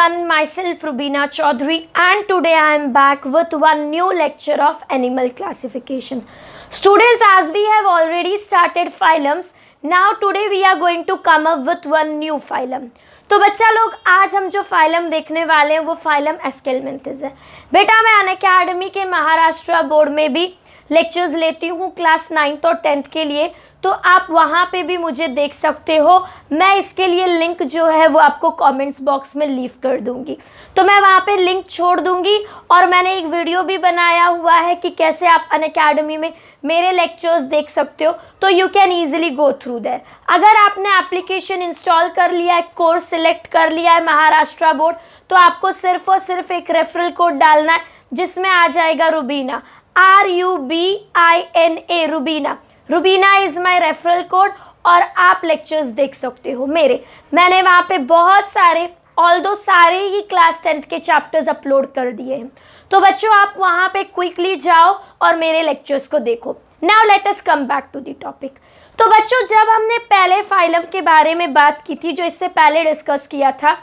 everyone, myself Rubina Choudhary, and today I am back with one new lecture of animal classification. Students, as we have already started phylums, now today we are going to come up with one new phylum. तो बच्चा लोग आज हम जो phylum देखने वाले हैं वो फाइलम एस्केलमेंथिस है। बेटा मैं अनअकैडमी के महाराष्ट्र बोर्ड में भी लेक्चर्स लेती हूँ क्लास 9th और 10th के लिए, तो आप वहाँ पे भी मुझे देख सकते हो। मैं इसके लिए लिंक जो है वो आपको कमेंट्स बॉक्स में लीव कर दूँगी, तो मैं वहाँ पे लिंक छोड़ दूँगी। और मैंने एक वीडियो भी बनाया हुआ है कि कैसे आप अनअकैडमी में मेरे लेक्चर्स देख सकते हो, तो you can easily go through that. अगर आपने एप्लीकेशन इंस्टॉल कर लिया है, कोर्स सिलेक्ट कर लिया है महाराष्ट्र बोर्ड, तो आपको सिर्फ और सिर्फ एक रेफरल कोड डालना है जिसमें आ जाएगा Rubina, RUBINA, Rubina. Rubina is my referral code और आप लेक्चर्स देख सकते हो मेरे। मैंने वहाँ पे बहुत सारे ऑल्दो सारे ही क्लास 10th के चैप्टर्स अपलोड कर दिए हैं, तो बच्चों आप वहाँ पे क्विकली जाओ और मेरे लेक्चर्स को देखो। Now let us come back to the topic. तो बच्चों जब हमने पहले फाइलम के बारे में बात की थी, जो इससे पहले डिस्कस किया था,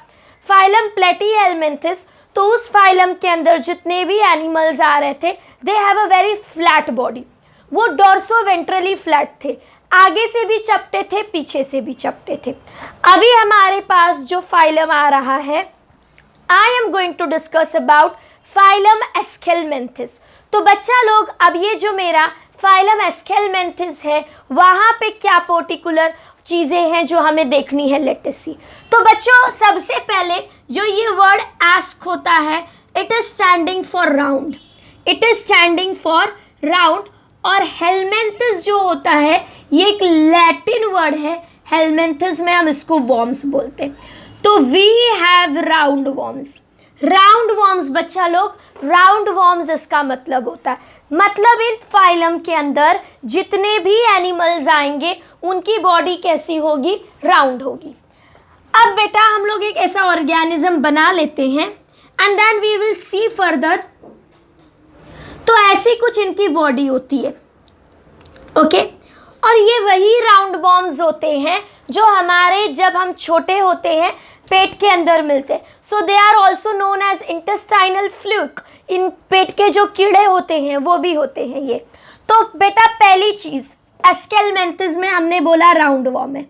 फाइलम प्लेटीहेलमिन्थिस, तो उस फाइलम के अंदर जितने भी एनिमल्स आ रहे थे they have a very flat body. वो डॉर्सो वेंट्रली फ्लैट थे, आगे से भी चपटे थे, पीछे से भी चपटे थे। अभी हमारे पास जो फाइलम आ रहा है, I am going to discuss about phylum Aschelminthes. तो बच्चा लोग अब ये जो मेरा फाइलम एस्केलमेंथिस है, वहाँ पे क्या पर्टिकुलर चीज़ें हैं जो हमें देखनी है, लेट अस सी। तो बच्चों सबसे पहले जो ये वर्ड एस्क होता है, it is standing for round, it is standing for round. और हेलमेंथिस जो होता है ये एक लैटिन वर्ड है, हेलमेंथिस में हम इसको वॉर्म्स बोलते हैं। तो we have round worms. Round worms बच्चा लोग, राउंड वॉर्म्स इसका मतलब होता है, मतलब इन फाइलम के अंदर जितने भी एनिमल्स आएंगे उनकी बॉडी कैसी होगी, राउंड होगी। अब बेटा हम लोग एक ऐसा ऑर्गेनिज्म बना लेते हैं and then we will see further. तो ऐसी कुछ इनकी बॉडी होती है, ओके। और ये वही राउंड वॉर्म्स होते हैं जो हमारे जब हम छोटे होते हैं पेट के अंदर मिलते हैं। So they are also known as intestinal fluke. इन पेट के जो कीड़े होते हैं वो भी होते हैं ये। तो बेटा पहली चीज़ एस्केलमेंथिस में हमने बोला राउंड वॉर्म है,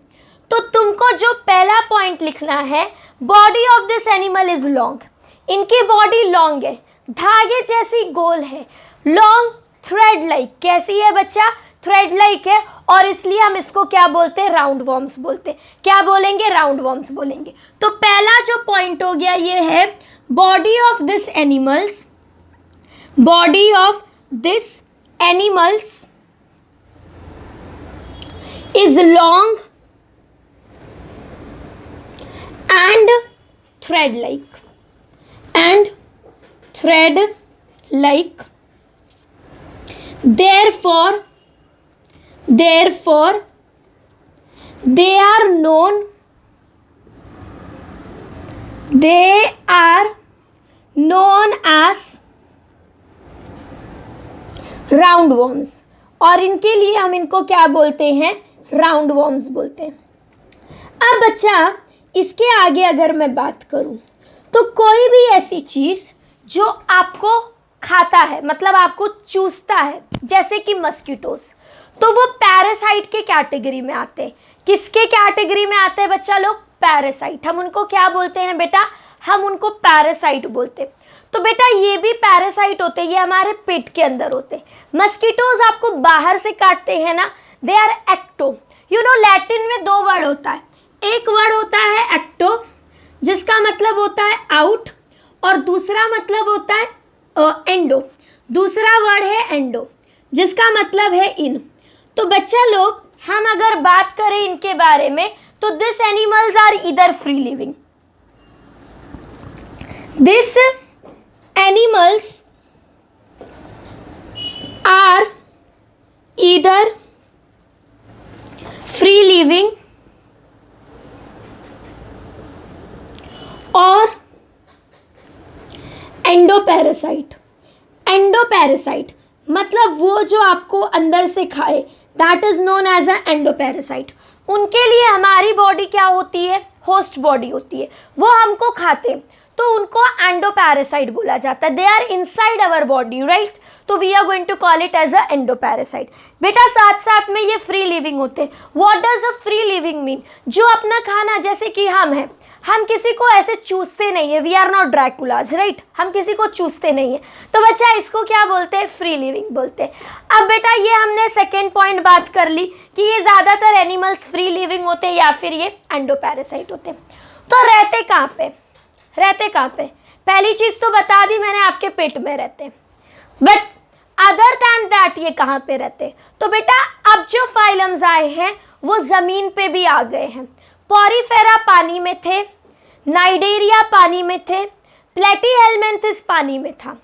तो तुमको जो पहला पॉइंट लिखना है, body of this animal is long. इनकी बॉडी लॉन्ग है, धागे जैसी गोल है, लॉन्ग थ्रेड लाइक। कैसी है बच्चा, थ्रेड लाइक है, और इसलिए हम इसको क्या बोलते हैं, राउंड वॉर्म्स बोलते हैं। क्या बोलेंगे, राउंड वॉर्म्स बोलेंगे। तो पहला जो पॉइंट हो गया ये है body of this animals, body of this animals is long and thread like, and thread like, therefore they are known as round worms. और इनके लिए हम इनको क्या बोलते हैं, राउंड वॉर्म्स बोलते हैं। अब बच्चा इसके आगे अगर मैं बात करूं, तो कोई भी ऐसी चीज़ जो आपको खाता है, मतलब आपको चूसता है, जैसे कि मस्कीटोस, तो वो पैरासाइट के कैटेगरी में आते हैं। किसके कैटेगरी में आते हैं बच्चा लोग, पैरासाइट। हम उनको क्या बोलते हैं बेटा, हम उनको पैरासाइट बोलते हैं। तो बेटा ये भी पैरासाइट होते हैं, ये हमारे पेट के अंदर होते हैं। मस्कीटोज आपको बाहर से काटते हैं ना, they are ecto. You know Latin में दो वर्ड होता है, एक वर्ड होता है एक्टो जिसका मतलब होता है आउट, और दूसरा मतलब होता है एंडो। दूसरा वर्ड है एंडो जिसका मतलब है इन। तो बच्चा लोग हम अगर बात करें इनके बारे में, तो this animals are either free living, this animals are either free living और एंडोपैरासाइट। एंडोपैरासाइट मतलब वो जो आपको अंदर से खाए, that is known as a endoparasite. उनके लिए हमारी बॉडी क्या होती है, होस्ट बॉडी होती है, वो हमको खाते हैं। तो तो उनको एंडोपैरासाइट बोला जाता है। They are inside our body, right, तो we are going to call it as a endoparasite. बेटा साथ साथ में ये फ्री लिविंग होते हैं। What does a free living mean? जो अपना खाना, जैसे कि हम हैं, हम किसी को ऐसे चूसते नहीं है, वी आर नॉट ड्रैकुलास, राइट, हम किसी को चूसते नहीं है, तो बच्चा इसको क्या बोलते हैं? फ्री लिविंग बोलते हैं। अब बेटा ये हमने सेकेंड पॉइंट बात कर ली कि ये ज़्यादातर एनिमल्स फ्री लिविंग होते हैं या फिर ये एंडोपैरासाइट होते हैं। तो रहते कहाँ पे? रहते कहाँ पे? पहली चीज़ तो बता दी मैंने, आपके पेट में रहते हैं, बट अदर दैन दैट ये कहाँ पे रहते हैं? तो बेटा अब जो फाइलम्स आए हैं वो ज़मीन पे भी आ गए हैं। पॉरीफेरा पानी में थे, नाइडेरिया पानी में थे, प्लेटीहेलमिन्थिस पानी में था।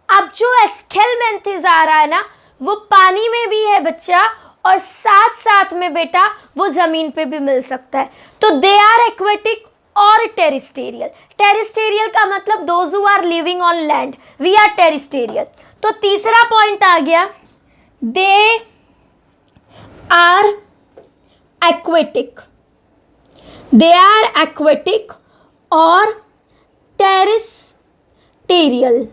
अब जो एस्केलमेंथिस आ रहा है ना, वो पानी में भी है बच्चा, और साथ साथ में बेटा वो ज़मीन पे भी मिल सकता है। तो दे आर एक्वेटिक और टेरिस्टेरियल। टेरिस्टेरियल का मतलब those who are living on land, we are terrestrial. तो तीसरा पॉइंट आ गया, they are aquatic, they are aquatic और टेरिस्टेरियल,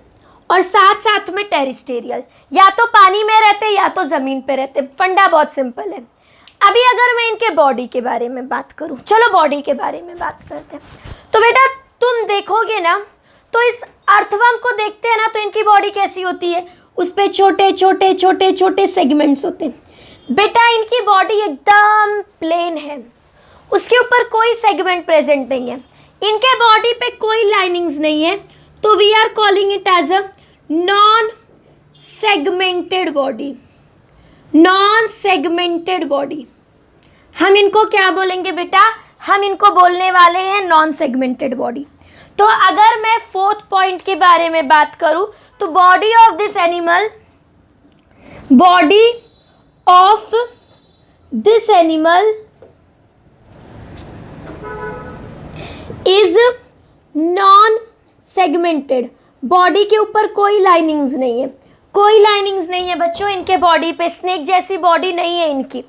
और साथ साथ में टेरिस्टेरियल, या तो पानी में रहते या तो ज़मीन पे रहते। फंडा बहुत सिंपल है। अभी अगर मैं इनके बॉडी के बारे में बात करूं, चलो बॉडी के बारे में बात करते हैं। तो बेटा तुम देखोगे ना, तो इस अर्थवर्म को देखते हैं ना, तो इनकी बॉडी कैसी होती है? उस पर छोटे छोटे छोटे छोटे सेगमेंट्स होते हैं। बेटा इनकी बॉडी एकदम प्लेन है, उसके ऊपर कोई सेगमेंट प्रेजेंट नहीं है, इनके बॉडी पे कोई लाइनिंग्स नहीं है, तो we are calling it as a non segmented body. Non segmented body, हम इनको क्या बोलेंगे बेटा? हम इनको बोलने वाले हैं नॉन सेगमेंटेड बॉडी। तो अगर मैं फोर्थ पॉइंट के बारे में बात करूं, तो body of this animal, body of this animal is non segmented. Body के ऊपर कोई लाइनिंग्स नहीं है, कोई लाइनिंग्स नहीं है बच्चों इनके बॉडी पे, स्नेक जैसी बॉडी नहीं है इनकी।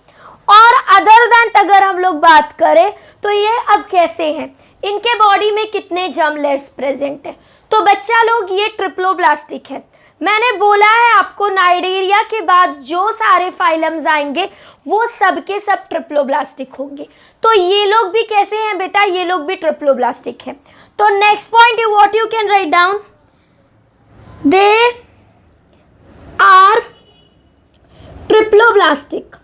और अदर दैन अगर हम लोग बात करें तो ये अब कैसे हैं, इनके बॉडी में कितने जर्म लेयर्स प्रेजेंट है? तो बच्चा लोग ये ट्रिप्लोब्लास्टिक है। मैंने बोला है आपको, नाइडेरिया के बाद जो सारे फाइलम्स आएंगे वो सब के सब ट्रिप्लोब्लास्टिक होंगे। तो ये लोग भी कैसे हैं बेटा? ये लोग भी ट्रिप्लोब्लास्टिक हैं। तो next point you what you can write down, they are triploblastic.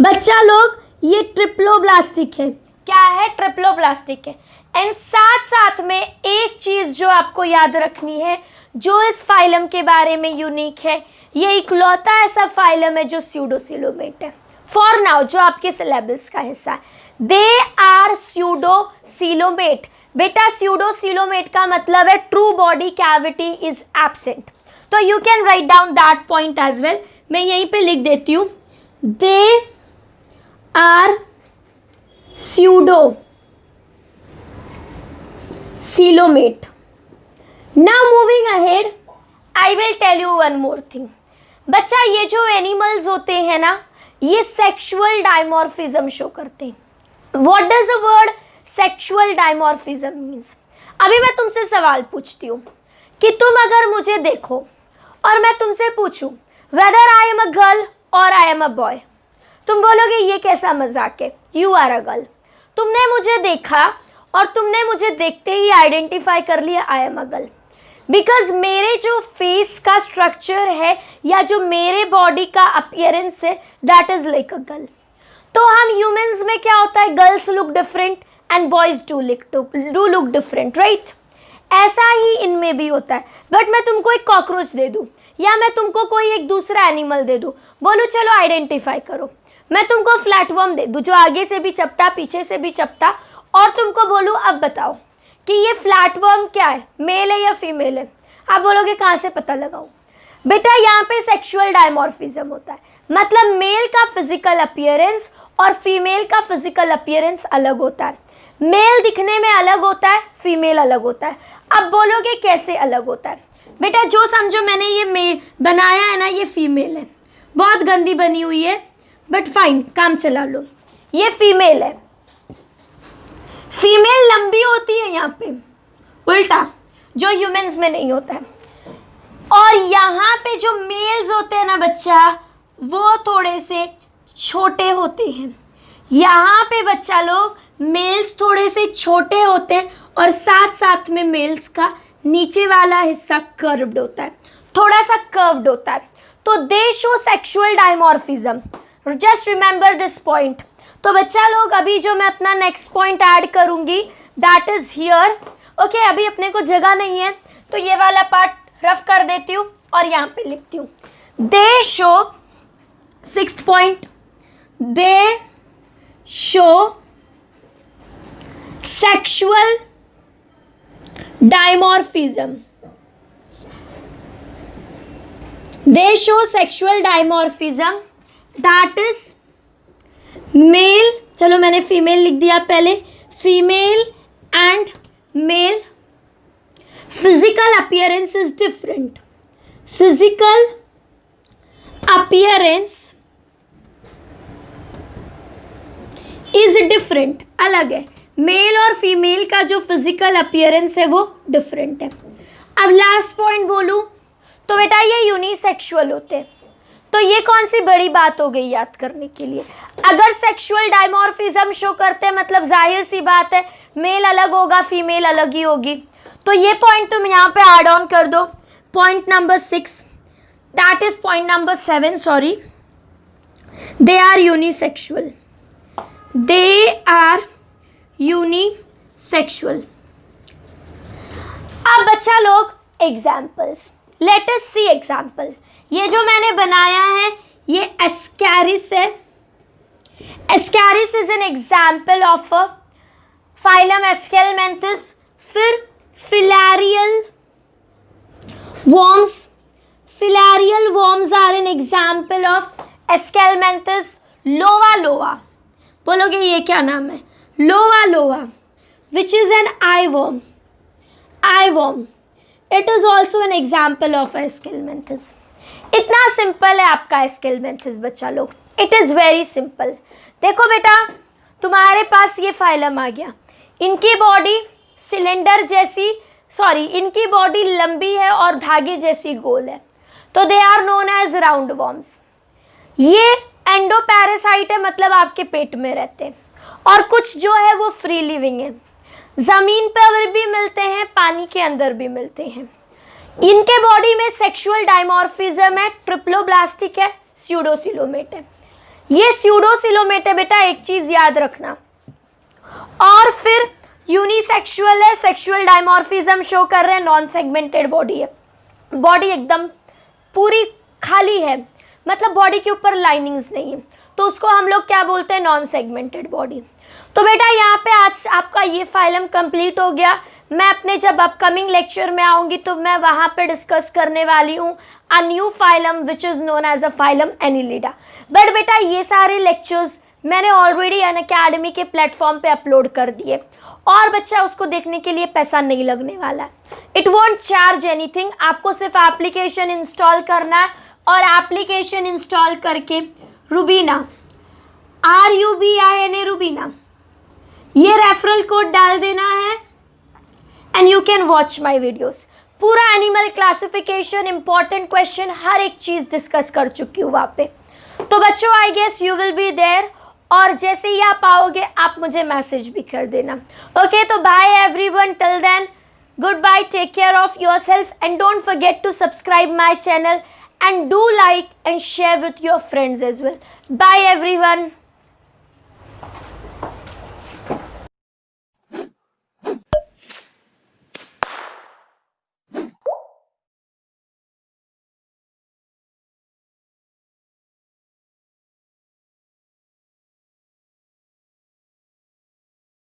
बच्चा लोग ये ट्रिप्लोब्लास्टिक है। क्या है? ट्रिप्लोब्लास्टिक है। एंड साथ साथ में एक चीज़ जो आपको याद रखनी है, जो इस फाइलम के बारे में यूनिक है, ये इकलौता ऐसा फाइलम है जो स्यूडोसिलोमेट है फॉर नाउ, जो आपके सिलेबस का हिस्सा है। They are pseudocoelomate. बेटा स्यूडोसिलोमेट का मतलब है true body cavity is absent. तो you can write down that point as well. मैं यहीं पे लिख देती हूँ, they are pseudosilomate. Now moving ahead, I will tell you one more thing. बच्चा ये जो एनिमल्स होते हैं ना, ये सेक्सुअल डायमॉर्फिज्म शो करते हैं। What does the word sexual dimorphism means? अभी मैं तुमसे सवाल पूछती हूँ कि तुम अगर मुझे देखो और मैं तुमसे पूछूं whether I am a girl or I am a boy, तुम बोलोगे ये कैसा मजाक है, यू आर अ गर्ल। तुमने मुझे देखा और तुमने मुझे देखते ही आइडेंटिफाई कर लिया I am a girl, because मेरे जो फेस का स्ट्रक्चर है या जो मेरे बॉडी का अपीयरेंस है that is like a girl. तो हम ह्यूमंस में क्या होता है, girls look different and boys do look different, right? ऐसा ही इनमें भी होता है। बट मैं तुमको एक कॉकरोच दे दूँ या मैं तुमको कोई एक दूसरा एनिमल दे दूँ, बोलो चलो आइडेंटिफाई करो। मैं तुमको फ्लैटवर्म दे दूँ जो आगे से भी चपटा पीछे से भी चपटा, और तुमको बोलूँ अब बताओ कि ये फ्लैटवर्म क्या है, मेल है या फीमेल है? आप बोलोगे कहाँ से पता लगाऊँ? बेटा यहाँ पे सेक्सुअल डायमॉर्फिज्म होता है, मतलब मेल का फिजिकल अपीयरेंस और फीमेल का फिजिकल अपीयरेंस अलग होता है। मेल दिखने में अलग होता है, फीमेल अलग होता है। अब बोलोगे कैसे अलग होता है? बेटा जो समझो मैंने ये मेल बनाया है ना, ये फीमेल है, बहुत गंदी बनी हुई है बट फाइन, काम चला लो। ये फीमेल है, फीमेल लंबी होती है यहाँ पे, उल्टा, जो ह्यूमंस में नहीं होता है। और यहाँ पे जो मेल्स होते हैं ना बच्चा, वो थोड़े से छोटे होते हैं। यहाँ पे बच्चा लोग मेल्स थोड़े से छोटे होते हैं और साथ साथ में मेल्स का नीचे वाला हिस्सा कर्व्ड होता है, थोड़ा सा कर्व्ड होता है। तो दे show sexual dimorphism, just remember this point. तो बच्चा लोग अभी जो मैं अपना नेक्स्ट पॉइंट ऐड करूंगी दैट इज हियर। ओके, अभी अपने को जगह नहीं है तो ये वाला पार्ट रफ कर देती हूँ और यहाँ पे लिखती हूँ। They show, 6th point, they show sexual dimorphism. They show sexual dimorphism that is male, चलो मैंने फीमेल लिख दिया पहले, female and male. Physical appearance is different, physical appearance is different, अलग है। मेल और फीमेल का जो फिजिकल अपीयरेंस है वो डिफरेंट है। अब लास्ट पॉइंट बोलूं तो बेटा ये यूनिसेक्सुअल होते हैं। तो ये कौन सी बड़ी बात हो गई याद करने के लिए। अगर सेक्सुअल डायमॉर्फिज्म शो करते हैं मतलब जाहिर सी बात है मेल अलग होगा, फीमेल अलग ही होगी। तो ये पॉइंट तुम यहाँ पे ऐड ऑन कर दो। Point number 6, that is point number 7, sorry, they are unisexual, they are unisexual. अब बच्चा लोग examples, let us see example. ये जो मैंने बनाया है ये एस्कैरिस है। Ascaris is an example of a phylum Aschelminthes. फिर filarial worms, filarial worms are an example of Aschelmanthus lova lova। बोलोगे ये क्या नाम है, lova lova, which is an eyeworm, eyeworm, it is also an example of Aschelmanthus। इतना simple है आपका Aschelmanthus बच्चा लोग, it is very simple। देखो बेटा तुम्हारे पास ये फाइलम आ गया, इनकी बॉडी सिलेंडर जैसी, सॉरी इनकी बॉडी लंबी है और धागे जैसी गोल है, तो they are known as round worms. ये एंडोपैरासाइट है मतलब आपके पेट में रहते हैं, और कुछ जो है वो फ्री लिविंग है, ज़मीन पर भी मिलते हैं, पानी के अंदर भी मिलते हैं। इनके बॉडी में सेक्सुअल डायमॉर्फिज्म है, ट्रिप्लोब्लास्टिक है, स्यूडोसिलोमेट है। ये स्यूडोसिलोमेट है बेटा, एक चीज़ याद रखना। और फिर यूनिसेक्सुअल है, सेक्सुअल डायमॉर्फिज्म शो कर रहे हैं, नॉन सेगमेंटेड बॉडी है, बॉडी एकदम पूरी खाली है, मतलब बॉडी के ऊपर लाइनिंग्स नहीं है, तो उसको हम लोग क्या बोलते हैं, नॉन सेगमेंटेड बॉडी। तो बेटा यहाँ पे आज आपका ये फाइलम कंप्लीट हो गया। मैं अपने जब अपकमिंग लेक्चर में आऊँगी तो मैं वहाँ पे डिस्कस करने वाली हूँ a new phylum which is known as a phylum Annelida. But बेटा ये सारे लेक्चर्स मैंने ऑलरेडी अनअकैडमी के प्लेटफॉर्म पे अपलोड कर दिए, और बच्चा उसको देखने के लिए पैसा नहीं लगने वाला है। इट वॉन्ट चार्ज एनीथिंग, आपको सिर्फ एप्लीकेशन इंस्टॉल करना है, और एप्लीकेशन इंस्टॉल करके रुबीना, RUBINA रुबीना, ये रेफरल कोड डाल देना है and you can watch my videos. पूरा एनिमल क्लासिफिकेशन, इंपॉर्टेंट क्वेश्चन, हर एक चीज़ डिस्कस कर चुकी हूँ वहाँ पे। तो बच्चों I guess you will be there, और जैसे ही आप आओगे आप मुझे मैसेज भी कर देना। ओके, तो bye everyone, till then goodbye, take care of yourself and don't forget to subscribe my channel and do like and share with your friends as well. Bye everyone.